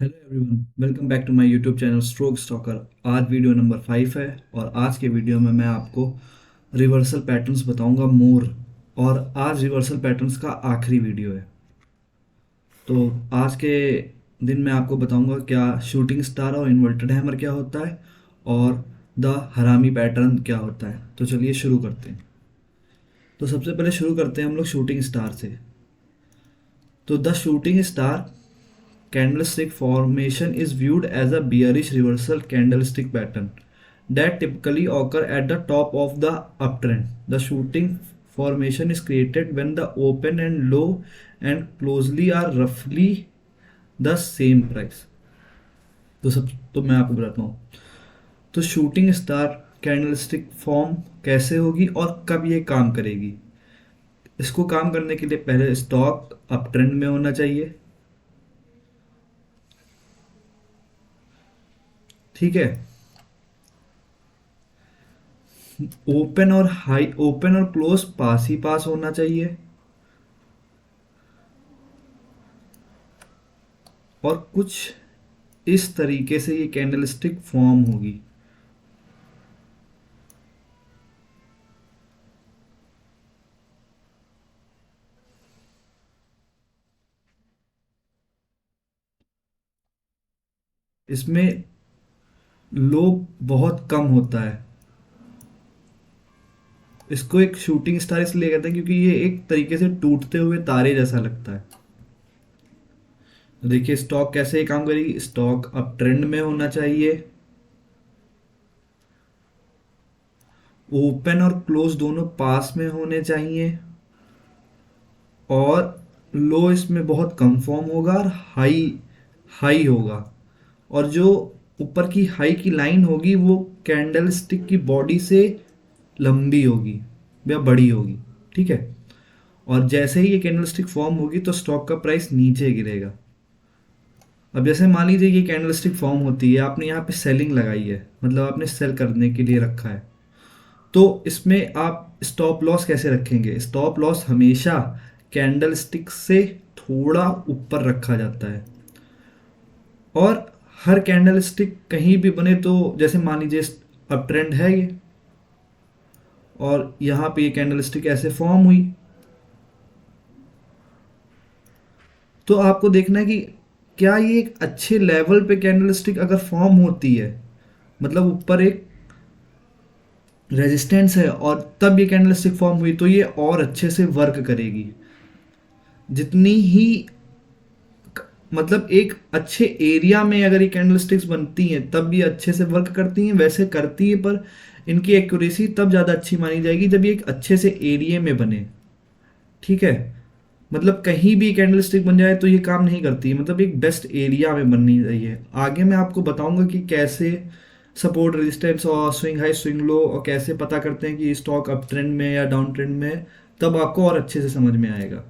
Hello everyone, welcome back to my YouTube channel stroke stalker. आज video number 5 है और आज के वीडियो में मैं आपको रिवर्सल पैटर्न्स बताऊंगा मोर। और आज रिवर्सल पैटर्न्स का आखिरी वीडियो है। तो आज के दिन मैं आपको बताऊंगा क्या शूटिंग स्टार और इन्वर्टेड हैमर क्या होता है और द हरामी पैटर्न क्या होता है। तो चलिए शुरू करते हैं। तो सबसे पहले शुरू करते हैं हम लोग शूटिंग स्टार से। तो the shooting star candlestick formation is viewed as a bearish reversal candlestick pattern that typically occur at the top of the uptrend. The shooting formation is created when the open and low and closely are roughly the same price. तो मैं आपको बताता हूँ। तो shooting star candlestick form कैसे होगी और कब ये काम करेगी। इसको काम करने के लिए पहले स्टॉक अप ट्रेंड में होना चाहिए। ठीक है। ओपन और क्लोज पास ही पास होना चाहिए और कुछ इस तरीके से ये कैंडलस्टिक फॉर्म होगी। इसमें लो बहुत कम होता है। इसको एक शूटिंग स्टार इसलिए कहते हैं क्योंकि ये एक तरीके से टूटते हुए तारे जैसा लगता है। तो देखिए स्टॉक कैसे काम करेगी। स्टॉक अप ट्रेंड में होना चाहिए। ओपन और क्लोज दोनों पास में होने चाहिए और लो इसमें बहुत कम फॉर्म होगा और हाई हाई होगा। और जो ऊपर की हाई की लाइन होगी वो कैंडल स्टिक की बॉडी से लंबी होगी या बड़ी होगी। ठीक है। और जैसे ही ये कैंडल स्टिक फॉर्म होगी तो स्टॉक का प्राइस नीचे गिरेगा। अब जैसे मान लीजिए ये कैंडल स्टिक फॉर्म होती है, आपने यहाँ पे सेलिंग लगाई है, मतलब आपने सेल करने के लिए रखा है। तो इसमें आप स्टॉप लॉस कैसे रखेंगे। स्टॉप लॉस हमेशा कैंडल स्टिक से थोड़ा ऊपर रखा जाता है। और हर कैंडल स्टिक कहीं भी बने तो जैसे मान लीजिए अब ट्रेंड है ये और यहाँ पे ये कैंडल स्टिक ऐसे फॉर्म हुई, तो आपको देखना है कि क्या ये एक अच्छे लेवल पे कैंडल स्टिक अगर फॉर्म होती है, मतलब ऊपर एक रेजिस्टेंस है और तब ये कैंडल स्टिक फॉर्म हुई, तो ये और अच्छे से वर्क करेगी। जितनी ही मतलब एक अच्छे एरिया में अगर ये कैंडल स्टिक्स बनती हैं तब ये अच्छे से वर्क करती हैं, वैसे करती है, पर इनकी एक्यूरेसी तब ज़्यादा अच्छी मानी जाएगी जब ये एक अच्छे से एरिया में बने। ठीक है। मतलब कहीं भी कैंडल स्टिक बन जाए तो ये काम नहीं करती, मतलब एक बेस्ट एरिया में बननी चाहिए। आगे मैं आपको बताऊंगा कि कैसे सपोर्ट रेजिस्टेंस और स्विंग हाई स्विंग लो और कैसे पता करते हैं कि स्टॉक अप ट्रेंड में या डाउन ट्रेंड में है, तब आपको और अच्छे से समझ में आएगा।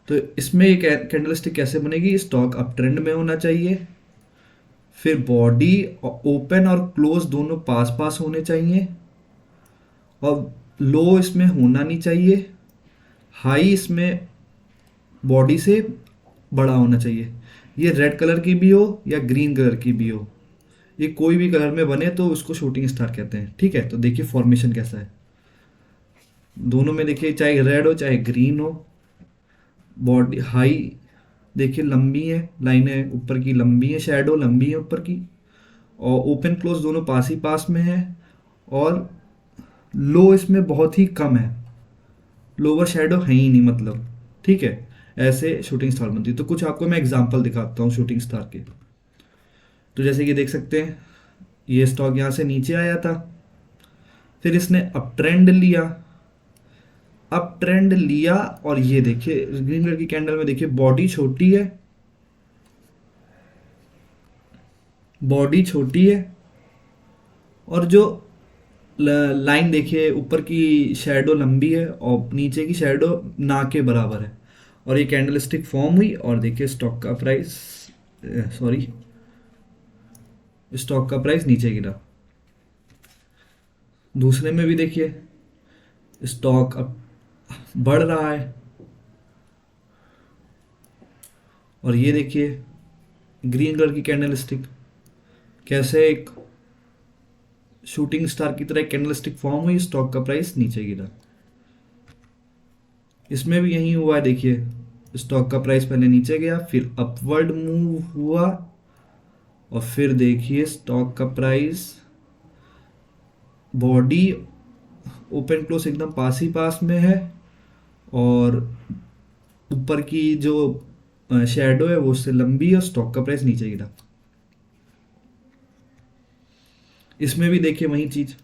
तो इसमें एक कैंडल स्टिक कैसे बनेगी। स्टॉक अप ट्रेंड में होना चाहिए, फिर बॉडी ओपन और क्लोज दोनों पास पास होने चाहिए और लो इसमें होना नहीं चाहिए। हाई इसमें बॉडी से बड़ा होना चाहिए। ये रेड कलर की भी हो या ग्रीन कलर की भी हो, ये कोई भी कलर में बने तो उसको शूटिंग स्टार कहते हैं। ठीक है। तो देखिए फॉर्मेशन कैसा है। दोनों में देखिए चाहे रेड हो चाहे ग्रीन हो, बॉडी हाई देखिए लंबी है, लाइनें ऊपर की लंबी है, शैडो लंबी है ऊपर की, और ओपन क्लोज दोनों पास ही पास में है और लो इसमें बहुत ही कम है, लोअर शेडो है ही नहीं मतलब। ठीक है। ऐसे शूटिंग स्टार बनती है। तो कुछ आपको मैं एग्जांपल दिखाता हूँ शूटिंग स्टार के। तो जैसे कि देख सकते हैं ये स्टॉक यहाँ से नीचे आया था, फिर इसने अप ट्रेंड लिया, अप ट्रेंड लिया और ये देखिए ग्रीन कलर की कैंडल में देखिए बॉडी छोटी है, बॉडी छोटी है और जो लाइन देखिए ऊपर की शेडो लंबी है और नीचे की शेडो ना के बराबर है। और ये कैंडल स्टिक फॉर्म हुई और देखिए स्टॉक का प्राइस, सॉरी, स्टॉक का प्राइस नीचे गिरा। दूसरे में भी देखिए स्टॉक अब बढ़ रहा है और ये देखिए ग्रीन कलर की कैंडल स्टिक, कैसे एक शूटिंग स्टार की तरह एक कैंडल स्टिक फॉर्म हुई, स्टॉक का प्राइस नीचे गिरा। इसमें भी यही हुआ है, देखिए स्टॉक का प्राइस पहले नीचे गया, फिर अपवर्ड मूव हुआ, और फिर देखिए स्टॉक का प्राइस बॉडी ओपन क्लोज एकदम पास ही पास में है, और ऊपर की जो शेडो है वो उससे लंबी है, और स्टॉक का प्राइस नीचे गिरा। इसमें भी देखिए वही चीज,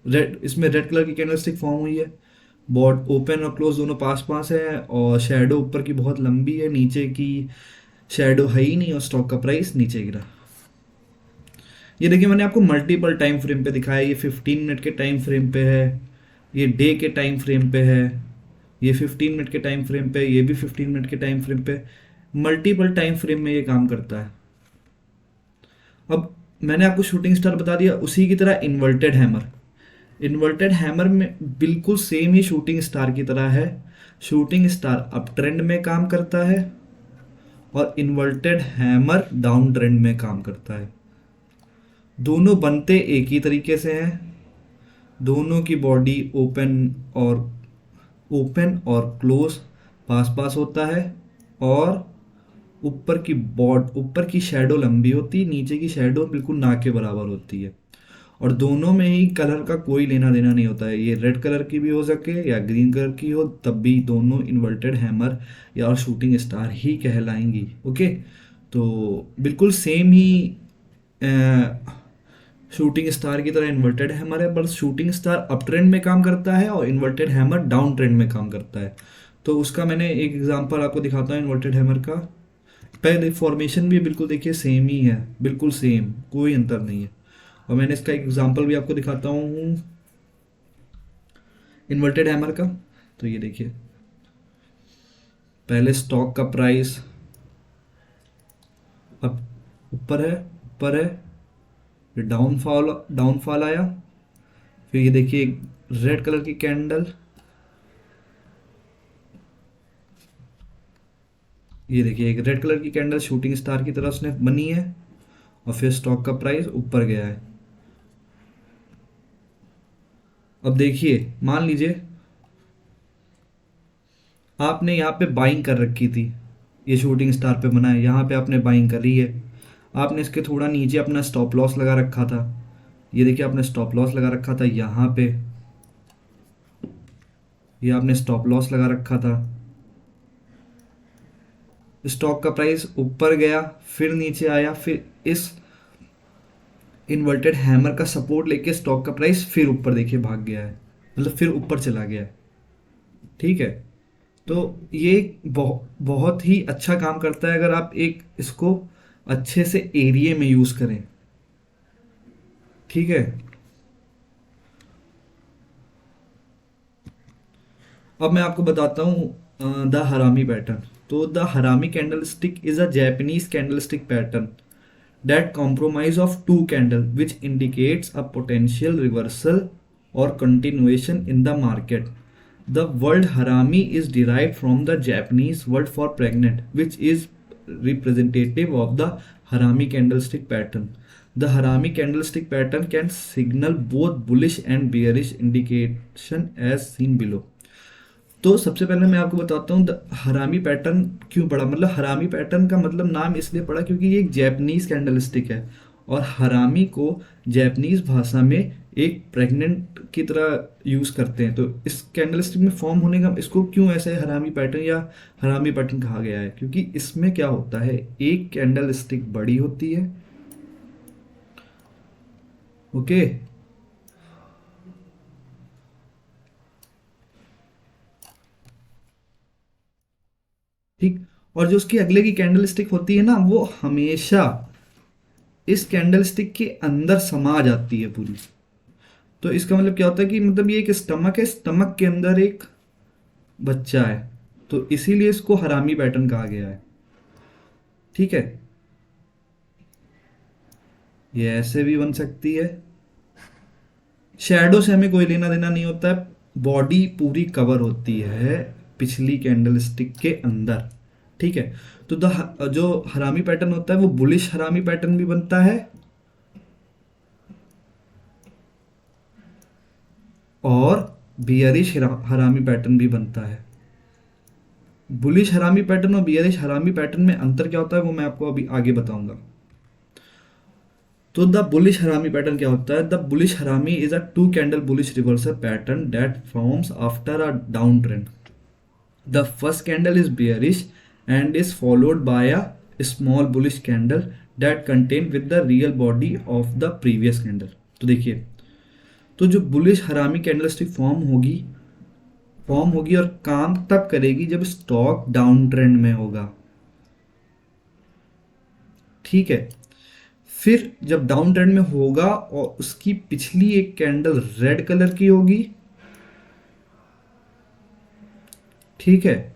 रेड, इसमें रेड कलर की कैंडलस्टिक फॉर्म हुई है, बॉड ओपन और क्लोज दोनों पास पास है, और शेडो ऊपर की बहुत लंबी है, नीचे की शेडो है ही नहीं, और स्टॉक का प्राइस नीचे गिरा। ये देखिए मैंने आपको मल्टीपल टाइम फ्रेम पे दिखाया, ये 15 मिनट के टाइम फ्रेम पे है, ये डे के टाइम फ्रेम पे है, ये 15 मिनट के टाइम फ्रेम पे, ये भी 15 मिनट के टाइम फ्रेम पे, मल्टीपल टाइम फ्रेम में ये काम करता है। अब मैंने आपको शूटिंग स्टार बता दिया, उसी की तरह इन्वर्टेड हैमर, इन्वर्टेड हैमर में बिल्कुल सेम ही शूटिंग स्टार की तरह है। शूटिंग स्टार अप ट्रेंड में काम करता है, और इन्वर्टेड हैमर डाउन ट्रेंड में काम करता है। दोनों बनते एक ही तरीके से हैं, दोनों की बॉडी ओपन और क्लोज पास पास होता है, और ऊपर की शेडो लंबी होती है, नीचे की शेडो बिल्कुल ना के बराबर होती है, और दोनों में ही कलर का कोई लेना देना नहीं होता है, ये रेड कलर की भी हो सके या ग्रीन कलर की हो, तब भी दोनों इन्वर्टेड हैमर या और शूटिंग स्टार ही कहलाएंगी। ओके, तो बिल्कुल सेम ही शूटिंग स्टार की तरह इन्वर्टेड हैमर है, बस शूटिंग स्टार अप ट्रेंड में काम करता है और इन्वर्टेड हैमर डाउन ट्रेंड में काम करता है। तो उसका मैंने एक एग्जांपल आपको दिखाता हूँ इन्वर्टेड हैमर का। पहले फॉर्मेशन भी बिल्कुल देखिए सेम ही है, बिल्कुल सेम, कोई अंतर नहीं है, और मैंने इसका एक एग्जांपल भी आपको दिखाता हूँ इन्वर्टेड हैमर का। तो ये देखिए पहले स्टॉक का प्राइस अब ऊपर है, फिर डाउनफॉल आया, फिर ये देखिए एक रेड कलर की कैंडल, ये देखिए एक रेड कलर की कैंडल शूटिंग स्टार की तरह उसने बनी है, और फिर स्टॉक का प्राइस ऊपर गया है। अब देखिए मान लीजिए आपने यहाँ पे बाइंग कर रखी थी, ये शूटिंग स्टार पे बना है, यहाँ पे आपने बाइंग करी है, आपने इसके थोड़ा नीचे अपना स्टॉप लॉस लगा रखा था, ये देखिए आपने स्टॉप लॉस लगा रखा था यहाँ पे, ये आपने स्टॉप लॉस लगा रखा था, स्टॉक का प्राइस ऊपर गया, फिर नीचे आया, फिर इस इन्वर्टेड हैमर का सपोर्ट लेके स्टॉक का प्राइस फिर ऊपर देखिए भाग गया है, मतलब फिर ऊपर चला गया है। ठीक है, तो ये बहुत ही अच्छा काम करता है अगर आप एक इसको अच्छे से एरिया में यूज करें। ठीक है, अब मैं आपको बताता हूँ द हरामी पैटर्न। तो द हरामी candle stick is a Japanese candle stick pattern that compromise of two candle which indicates a potential reversal or continuation in the market. The word harami is derived from the Japanese word for pregnant, which is representative of the harami candlestick pattern. The harami candlestick pattern can signal both bullish and bearish indication as seen below. तो सबसे पहले मैं आपको बताता हूँ हरामी pattern क्यों पड़ा, मतलब हरामी पैटर्न का मतलब नाम इसलिए पड़ा क्योंकि ये एक जैपनीज कैंडलस्टिक है, और हरामी को जैपनीज भाषा में एक प्रेग्नेंट की तरह यूज करते हैं। तो इस कैंडलस्टिक में फॉर्म होने का इसको क्यों ऐसे हरामी पैटर्न या हरामी पैटर्न कहा गया है, क्योंकि इसमें क्या होता है, एक कैंडलस्टिक बड़ी होती है, ओके, ठीक, और जो उसकी अगले की कैंडल स्टिक होती है ना, वो हमेशा इस कैंडल स्टिक के अंदर समा जाती है पूरी। तो इसका मतलब क्या होता है कि मतलब ये एक स्टमक है, स्टमक के अंदर एक बच्चा है, तो इसीलिए इसको हरामी पैटर्न कहा गया है। ठीक है, ये ऐसे भी बन सकती है, शैडो से हमें कोई लेना देना नहीं होता है, बॉडी पूरी कवर होती है पिछली कैंडल स्टिक के अंदर। ठीक है। तो जो हरामी पैटर्न होता है वो बुलिश हरामी पैटर्न भी बनता है और बियरिश हरामी पैटर्न भी बनता है। बुलिश हरामी पैटर्न और बियरिश हरामी पैटर्न में अंतर क्या होता है वो मैं आपको अभी आगे बताऊंगा। तो द बुलिश हरामी पैटर्न क्या होता है? The bullish harami is a two candle bullish reversal pattern that forms after a down trend. The first candle is bearish and is followed by a small bullish candle that contain with the real body of the previous candle. तो देखिए, तो जो bullish हरामी candlestick form होगी और काम तब करेगी जब स्टॉक डाउन ट्रेंड में होगा। ठीक है। फिर जब डाउन ट्रेंड में होगा और उसकी पिछली एक कैंडल रेड कलर की होगी, ठीक है,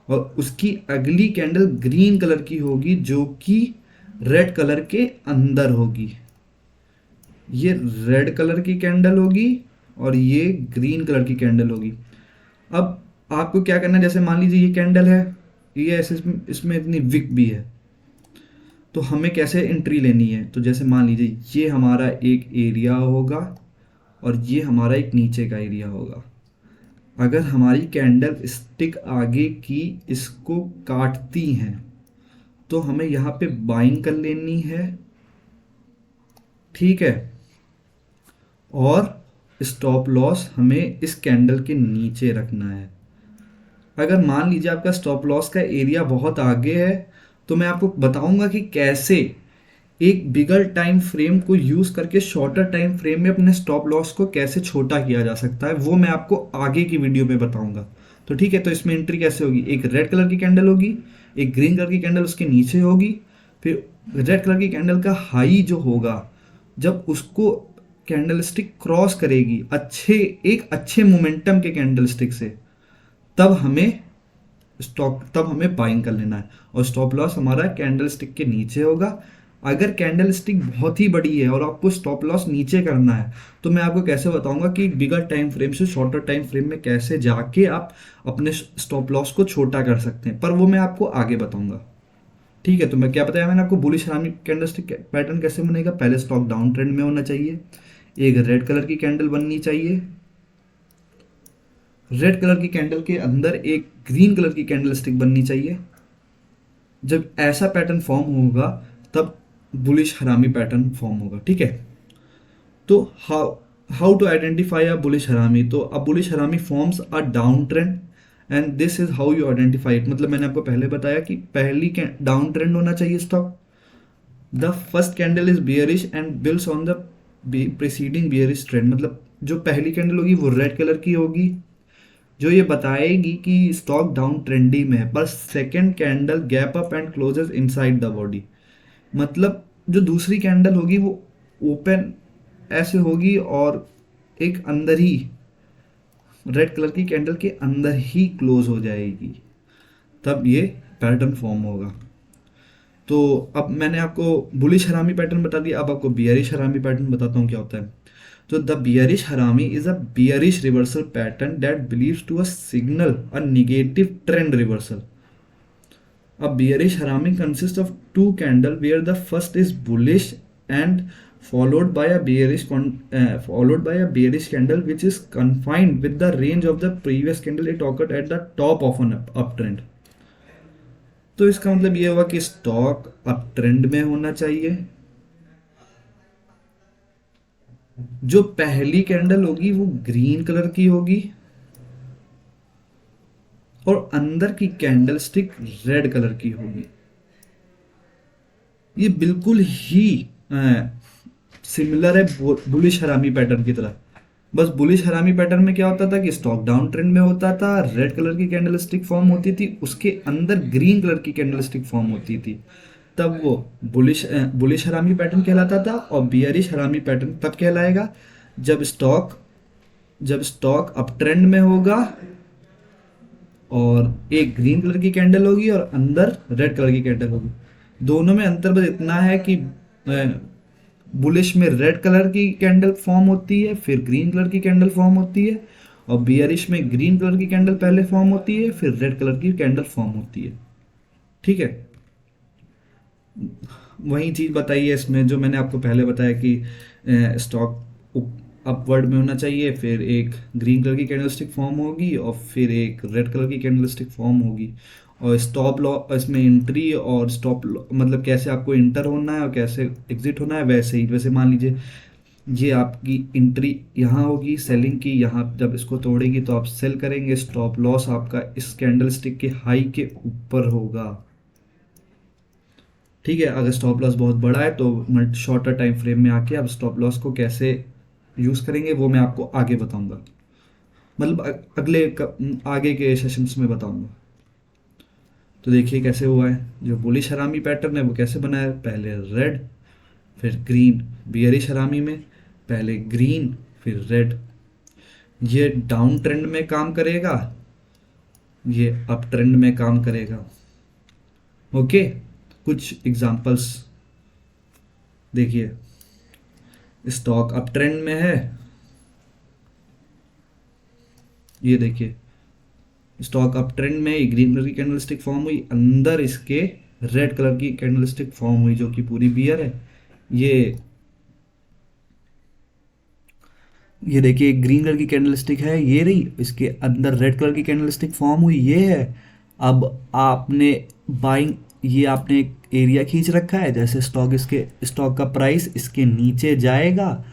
और उसकी अगली कैंडल ग्रीन कलर की होगी जो कि रेड कलर के अंदर होगी। ये रेड कलर की कैंडल होगी और ये ग्रीन कलर की कैंडल होगी। अब आपको क्या करना है, जैसे मान लीजिए ये कैंडल है, ये ऐसे इसमें इतनी विक भी है, तो हमें कैसे एंट्री लेनी है? तो जैसे मान लीजिए ये हमारा एक एरिया होगा और ये हमारा एक नीचे का एरिया होगा। अगर हमारी कैंडल स्टिक आगे की इसको काटती हैं तो हमें यहाँ पे बाइंग कर लेनी है, ठीक है, और स्टॉप लॉस हमें इस कैंडल के नीचे रखना है। अगर मान लीजिए आपका स्टॉप लॉस का एरिया बहुत आगे है तो मैं आपको बताऊंगा कि कैसे एक बिगर टाइम फ्रेम को यूज करके शॉर्टर टाइम फ्रेम में अपने स्टॉप लॉस को कैसे छोटा किया जा सकता है, वो मैं आपको आगे की वीडियो में बताऊंगा। तो ठीक है, तो इसमें एंट्री कैसे होगी? एक रेड कलर की कैंडल होगी, एक ग्रीन कलर की कैंडल उसके नीचे होगी, फिर रेड कलर की कैंडल का हाई जो होगा, जब उसको कैंडलस्टिक क्रॉस करेगी एक अच्छे मोमेंटम के कैंडलस्टिक से, तब हमें बाइंग कर लेना है और स्टॉप लॉस हमारा कैंडलस्टिक के नीचे होगा। अगर कैंडलस्टिक बहुत ही बड़ी है और आपको स्टॉप लॉस नीचे करना है तो मैं आपको कैसे बताऊंगा कि बिगर टाइम फ्रेम से शॉर्टर टाइम फ्रेम में कैसे जाके आप अपने स्टॉप लॉस को छोटा कर सकते हैं, पर वो मैं आपको आगे बताऊंगा। ठीक है, तो मैं क्या बताया मैंने आपको, बुलिश हरामी कैंडलस्टिक पैटर्न कैसे बनेगा? पहले स्टॉक डाउन ट्रेंड में होना चाहिए, एक रेड कलर की कैंडल बननी चाहिए, रेड कलर की कैंडल के अंदर एक ग्रीन कलर की कैंडल स्टिक बननी चाहिए। जब ऐसा पैटर्न फॉर्म होगा तब बुलिश हरामी पैटर्न फॉर्म होगा। ठीक है, तो how to identify a bullish harami? तो a bullish harami forms a down trend and this is how you identify it. मतलब मैंने आपको पहले बताया कि पहली डाउन ट्रेंड होना चाहिए stock, the first candle is bearish and builds on the preceding bearish trend. मतलब जो पहली कैंडल होगी वो रेड कलर की होगी जो ये बताएगी कि स्टॉक डाउन ट्रेंडी में है, पर second candle gap up and closes inside the body. मतलब जो दूसरी कैंडल होगी वो ओपन ऐसे होगी और एक अंदर ही रेड कलर की कैंडल के अंदर ही क्लोज हो जाएगी, तब ये पैटर्न फॉर्म होगा। तो अब मैंने आपको बुलिश हरामी पैटर्न बता दिया, अब आपको बियरिश हरामी पैटर्न बताता हूँ क्या होता है। So the bearish harami is a bearish reversal pattern that believes to a signal a negative trend reversal. A bearish harami consists of two candles where the first is bullish and followed by a bearish candle which is confined with the range of the previous candle it occurred at the top of an uptrend. तो इसका मतलब ये हुआ कि stock up trend में होना चाहिए, जो पहली कैंडल होगी वो ग्रीन कलर की होगी और अंदर की कैंडल स्टिक रेड कलर की होगी। ये बिल्कुल ही सिमिलर है बुलिश हरामी पैटर्न की तरह। बस बुलिश हरामी पैटर्न में क्या होता था कि स्टॉक डाउन ट्रेंड में होता था, रेड कलर की कैंडल स्टिक फॉर्म होती थी, उसके अंदर ग्रीन कलर की कैंडल स्टिक फॉर्म होती थी, तब वो बुलिश हरामी पैटर्न कहलाता था। और बियरिश हरामी पैटर्न तब कहलाएगा जब स्टॉक अप ट्रेंड में होगा और एक ग्रीन कलर की कैंडल होगी और अंदर रेड कलर की कैंडल होगी। दोनों में अंतर बस इतना है कि बुलिश में रेड कलर की कैंडल फॉर्म होती है, फिर ग्रीन कलर की कैंडल फॉर्म होती है, और बियरिश में ग्रीन कलर की कैंडल पहले फॉर्म होती है, फिर रेड कलर की कैंडल फॉर्म होती है। ठीक है, वही चीज़ बताई है इसमें जो मैंने आपको पहले बताया कि स्टॉक अपवर्ड में होना चाहिए, फिर एक ग्रीन कलर की कैंडलस्टिक फॉर्म होगी और फिर एक रेड कलर की कैंडलस्टिक फॉर्म होगी। और स्टॉप लॉ इसमें एंट्री और स्टॉप मतलब कैसे आपको इंटर होना है और कैसे एग्जिट होना है वैसे ही। वैसे मान लीजिए ये आपकी एंट्री यहाँ होगी सेलिंग की, यहाँ जब इसको तोड़ेगी तो आप सेल करेंगे। स्टॉप लॉस आपका इस कैंडलस्टिक के हाई के ऊपर होगा, ठीक है। अगर स्टॉप लॉस बहुत बड़ा है तो शॉर्टर टाइम फ्रेम में आके आप स्टॉप लॉस को कैसे यूज़ करेंगे वो मैं आपको आगे बताऊंगा, मतलब आगे के सेशंस में बताऊंगा। तो देखिए कैसे हुआ है, जो बुलिश हरामी पैटर्न है वो कैसे बना है, पहले रेड फिर ग्रीन। बियरिश हरामी में पहले ग्रीन फिर रेड। ये डाउन ट्रेंड में काम करेगा, ये अप ट्रेंड में काम करेगा। ओके, कुछ एग्जांपल्स देखिए, स्टॉक अप ट्रेंड में है, ये देखिए स्टॉक अप ट्रेंड में ग्रीन कलर की कैंडलस्टिक फॉर्म हुई, अंदर इसके रेड कलर की कैंडलस्टिक फॉर्म हुई जो कि पूरी बियर है। ये देखिए ग्रीन कलर की कैंडलस्टिक है, ये रही, इसके अंदर रेड कलर की कैंडलस्टिक फॉर्म हुई, ये है। अब आपने बाइंग, ये आपने एक एरिया खींच रखा है, जैसे स्टॉक का प्राइस इसके नीचे जाएगा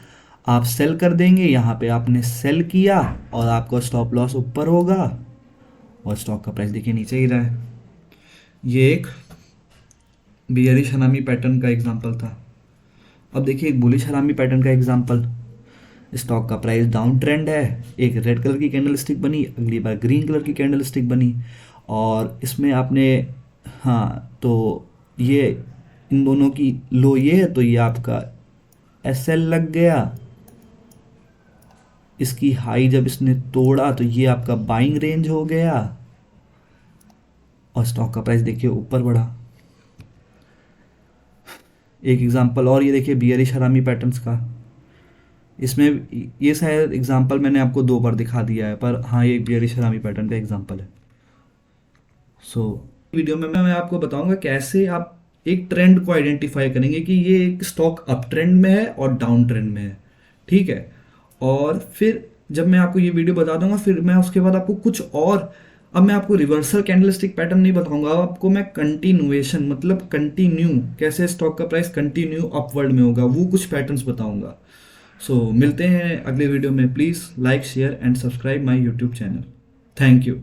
आप सेल कर देंगे। यहाँ पे आपने सेल किया और आपका स्टॉप लॉस ऊपर होगा और स्टॉक का प्राइस देखिए नीचे ही रहा है। ये एक बियरिश हरामी पैटर्न का एग्जांपल था। अब देखिए एक बुलिश हरामी पैटर्न का एग्जांपल, स्टॉक का प्राइस डाउन ट्रेंड है, एक रेड कलर की कैंडल स्टिक बनी, अगली बार ग्रीन कलर की कैंडल स्टिक बनी, और इसमें आपने, हाँ तो ये इन दोनों की लो ये है तो ये आपका एसएल लग गया। इसकी हाई जब इसने तोड़ा तो ये आपका बाइंग रेंज हो गया और स्टॉक का प्राइस देखिए ऊपर बढ़ा। एक एग्जांपल और ये देखिए बियरिश हरामी पैटर्न्स का, इसमें ये शायद एग्जांपल मैंने आपको 2 बार दिखा दिया है, पर हाँ ये बियरिश हरामी पैटर्न का एग्जांपल है। वीडियो में मैं आपको बताऊंगा कैसे आप एक ट्रेंड को आइडेंटिफाई करेंगे कि ये एक स्टॉक अप ट्रेंड में है और डाउन ट्रेंड में है, ठीक है। और फिर जब मैं आपको ये वीडियो बता दूंगा फिर मैं उसके बाद आपको कुछ और, अब मैं आपको रिवर्सल कैंडलस्टिक पैटर्न नहीं बताऊंगा, अब आपको मैं कंटिन्यूएशन मतलब कंटिन्यू कैसे स्टॉक का प्राइस कंटिन्यू अपवर्ड में होगा वो कुछ पैटर्न्स बताऊंगा। मिलते हैं अगले वीडियो में। Please like share and subscribe my YouTube channel. Thank you.